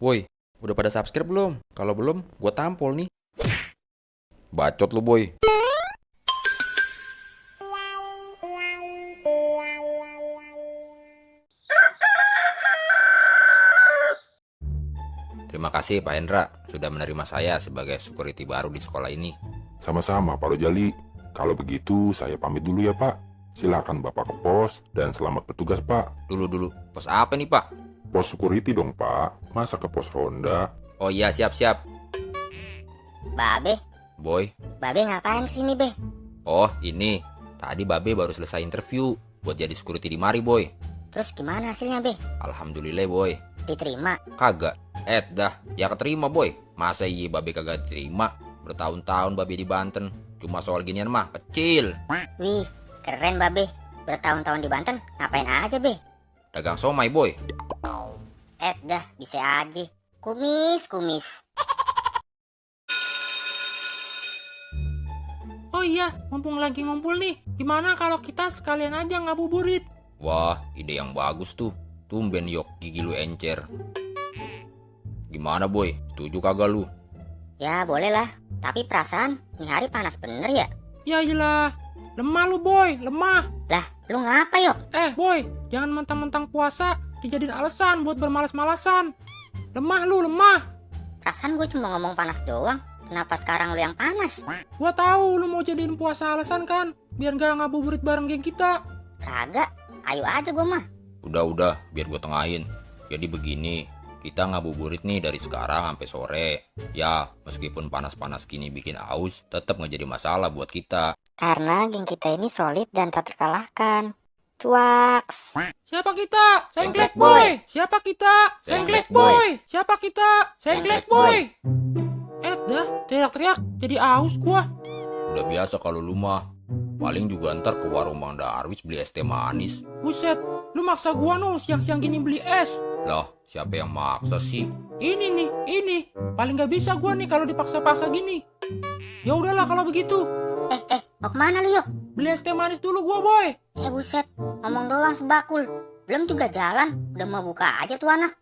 Woi, udah pada subscribe belum? Kalau belum, gua tampol nih. Bacot lu, boy. Terima kasih Pak Hendra sudah menerima saya sebagai security baru di sekolah ini. Sama-sama Pak Rojali. Kalau begitu saya pamit dulu ya Pak. Silakan Bapak ke pos dan selamat bertugas Pak. Dulu, pos apa nih Pak? Pos security dong Pak. Masa ke pos ronda? Oh iya, siap. Babe, Boy, Babe ngapain kesini, Be? oh ini. Tadi Babe baru selesai interview buat jadi security di mari, boy. Terus gimana hasilnya, Be? Alhamdulillah, boy. Diterima? Kagak. Dah, ya keterima, boy. Masa iya Babe kagak terima? Bertahun-tahun Babe di Banten. Cuma soal ginian mah kecil. Wih, keren, Babe. Bertahun-tahun di Banten, ngapain aja, Be? Dagang somai, boy. Dah, bisa aja. Kumis. Oh iya, mumpung lagi ngumpul nih, gimana kalau kita sekalian aja ngabuburit? Wah, ide yang bagus tuh. Tumben Yok, gigi lu encer. Gimana, boy? Setuju kagak lu? Ya, boleh lah. Tapi perasaan, nih hari panas bener ya? Ya iyalah, lemah lu boy, lemah. Lah, lu ngapa, Yok? Boy, jangan mentang-mentang puasa dijadiin alasan buat bermalas-malasan. Lemah lu, lemah. Perasaan gue cuma ngomong panas doang. Kenapa sekarang lu yang panas? Gua tahu lu mau jadiin puasa alasan kan, biar gak ngabuburit bareng geng kita. Kagak, ayo aja gue mah. Udah, biar gue tengahin. Jadi begini, kita ngabuburit nih dari sekarang sampai sore. Ya, meskipun panas-panas gini bikin aus, tetap nggak jadi masalah buat kita. Karena geng kita ini solid dan tak terkalahkan. Cuaks. Siapa kita? Sengklek Sengklek boy. boy. Siapa kita? Sengklek Sengklek boy. Siapa kita? Sengklek Sengklek boy. boy. Dah, teriak-teriak, jadi aus gua. Udah biasa kalau lu mah. Paling juga ntar ke warung Bang Darwis beli es teh manis. Buset, lu maksa gua nu siang-siang gini beli es. Lah, siapa yang maksa sih? Ini. Paling gak bisa gua nih kalau dipaksa-paksa gini. Ya udahlah kalau begitu. Mau kemana lu, Yok? Beli es teh manis dulu gua, boy. Buset, ngomong doang sebakul. Belum juga jalan, udah mau buka aja tuh anak.